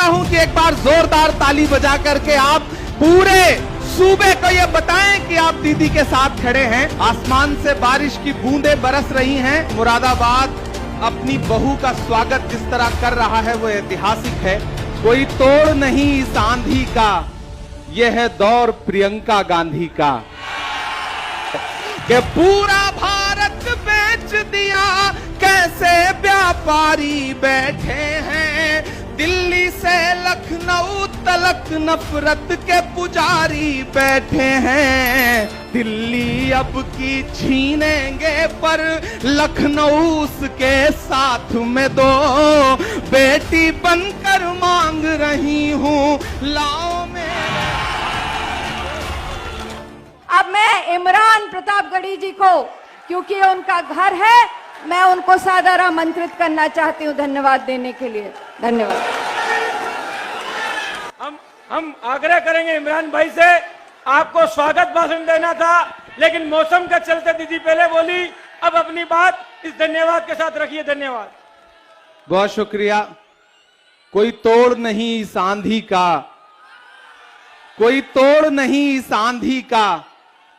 हूं कि एक बार जोरदार ताली बजा करके आप पूरे सूबे को ये बताएं कि आप दीदी के साथ खड़े हैं। आसमान से बारिश की बूंदें बरस रही हैं। मुरादाबाद अपनी बहू का स्वागत जिस तरह कर रहा है वो ऐतिहासिक है। कोई तोड़ नहीं इस आंधी का, यह है दौर प्रियंका गांधी का। कि पूरा भारत बेच दिया, कैसे व्यापारी बैठे हैं, दिल्ली से लखनऊ तलक नफरत के पुजारी बैठे हैं। दिल्ली अब की छीनेंगे पर लखनऊ उसके साथ में दो, बेटी बनकर मांग रही हूं लाओ में। अब मैं इमरान प्रतापगढ़ी जी को, क्योंकि उनका घर है, मैं उनको सादर आमंत्रित करना चाहती हूं धन्यवाद देने के लिए। धन्यवाद। हम आग्रह करेंगे इमरान भाई से, आपको स्वागत भाषण देना था लेकिन मौसम के चलते दीदी पहले बोली, अब अपनी बात इस धन्यवाद के साथ रखिए। धन्यवाद, बहुत शुक्रिया। कोई तोड़ नहीं इस आंधी का, कोई तोड़ नहीं इस आंधी का,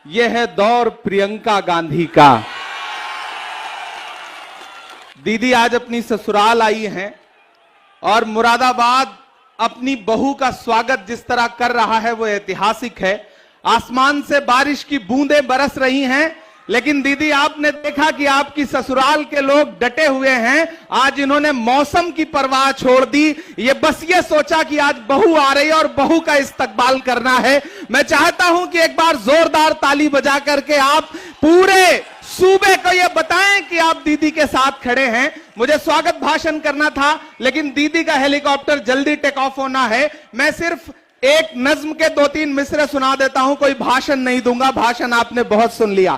यह है दौर प्रियंका गांधी का। दीदी आज अपनी ससुराल आई हैं और मुरादाबाद अपनी बहू का स्वागत जिस तरह कर रहा है वो ऐतिहासिक है। आसमान से बारिश की बूंदें बरस रही हैं, लेकिन दीदी आपने देखा कि आपकी ससुराल के लोग डटे हुए हैं। आज इन्होंने मौसम की परवाह छोड़ दी, ये बस ये सोचा कि आज बहू आ रही है और बहू का इस्तकबाल करना है। मैं चाहता हूं कि एक बार जोरदार ताली बजा करके आप पूरे सूबे को ये बताएं कि आप दीदी के साथ खड़े हैं। मुझे स्वागत भाषण करना था लेकिन दीदी का हेलीकॉप्टर जल्दी टेक ऑफ होना है। मैं सिर्फ एक नज्म के 2-3 मिसरे सुना देता हूं, कोई भाषण नहीं दूंगा, भाषण आपने बहुत सुन लिया।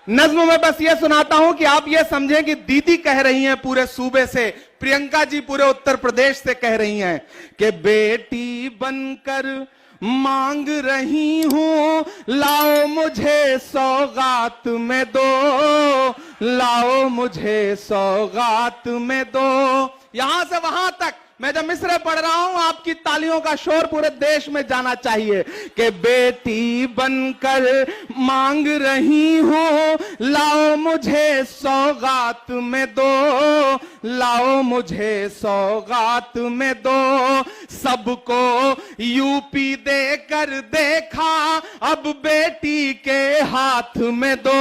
नज्म में बस ये सुनाता हूं कि आप ये समझें कि दीदी कह रही हैं पूरे सूबे से, प्रियंका जी पूरे उत्तर प्रदेश से कह रही हैं कि बेटी बनकर मांग रही हूं, लाओ मुझे सौगात में दो, लाओ मुझे सौगात में दो। यहां से वहां तक मैं जब मिसरे पढ़ रहा हूं, आपकी तालियों का शोर पूरे देश में जाना चाहिए कि बेटी बनकर मांग रही हूं, लाओ मुझे सौगात में दो, लाओ मुझे सौगात में दो। सबको यूपी देकर देखा, अब बेटी के हाथ में दो,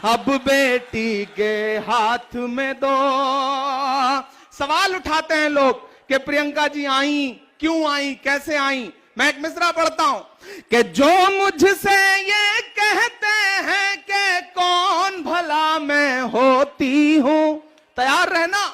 अब बेटी के हाथ में दो। सवाल उठाते हैं लोग कि प्रियंका जी आई, क्यों आई, कैसे आई। मैं एक मिसरा पढ़ता हूं कि जो मुझसे ये कहते हैं कि कौन भला मैं होती हूं, तैयार रहना।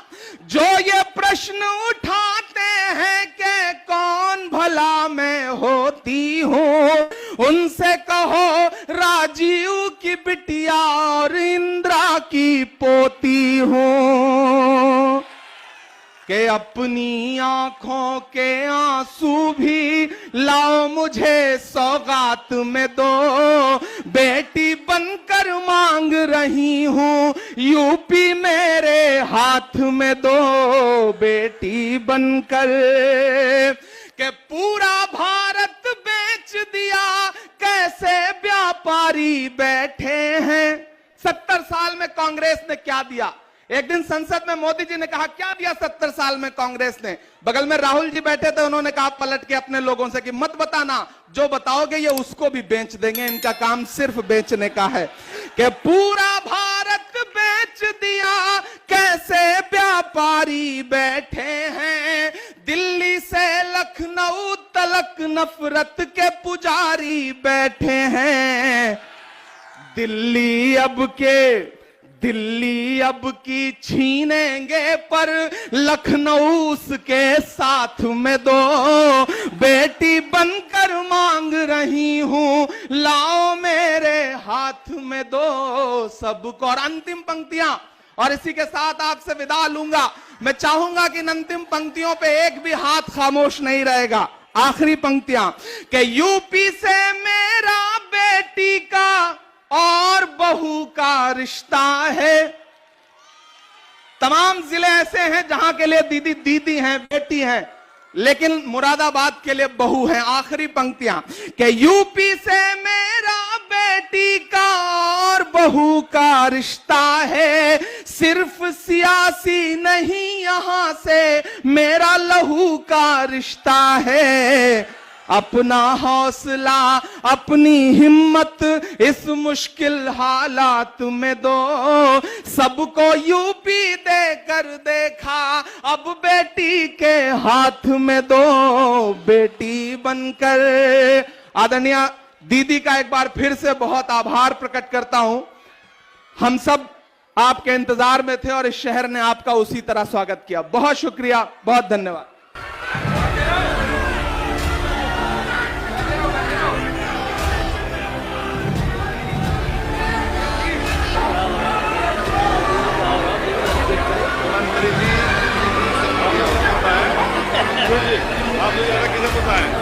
जो ये प्रश्न उठाते हैं कि कौन भला मैं होती हूं, उनसे कहो राजीव की बिटिया और इंदिरा की पोती हूं। कि अपनी आंखों के आंसू भी लाओ मुझे सौगात में दो, बेटी बनकर मांग रही हूं, यूपी मेरे हाथ में दो, बेटी बनकर। कि पूरा भारत बेच दिया, कैसे व्यापारी बैठे हैं। 70 साल में कांग्रेस ने क्या दिया। एक दिन संसद में मोदी जी ने कहा क्या दिया 70 साल में कांग्रेस ने। बगल में राहुल जी बैठे थे, उन्होंने कहा पलट के अपने लोगों से कि मत बताना, जो बताओगे ये उसको भी बेच देंगे, इनका काम सिर्फ बेचने का है। कि पूरा भारत बेच दिया, कैसे व्यापारी बैठे हैं, दिल्ली से लखनऊ तलक नफरत के पुजारी बैठे हैं। दिल्ली अब की छीनेंगे पर लखनऊ उसके साथ में दो, बेटी बनकर मांग रही हूं, लाओ मेरे हाथ में दो सबको। और अंतिम पंक्तियां, और इसी के साथ आपसे विदा लूंगा। मैं चाहूंगा कि इन अंतिम पंक्तियों पे एक भी हाथ खामोश नहीं रहेगा। आखिरी पंक्तियां कि यूपी से मेरा बेटी का और बहू का रिश्ता है। तमाम जिले ऐसे हैं जहां के लिए दीदी दीदी हैं, बेटी हैं। लेकिन मुरादाबाद के लिए बहू है। आखिरी पंक्तियां कि यूपी से मेरा बेटी का और बहू का रिश्ता है, सिर्फ सियासी नहीं यहां से मेरा लहू का रिश्ता है। अपना हौसला अपनी हिम्मत इस मुश्किल हालात में दो, सबको यूपी देकर देखा अब बेटी के हाथ में दो। बेटी बनकर आदरणीय दीदी का एक बार फिर से बहुत आभार प्रकट करता हूं। हम सब आपके इंतजार में थे और इस शहर ने आपका उसी तरह स्वागत किया। बहुत शुक्रिया, बहुत धन्यवाद। आप ज्यादा किसे पता है?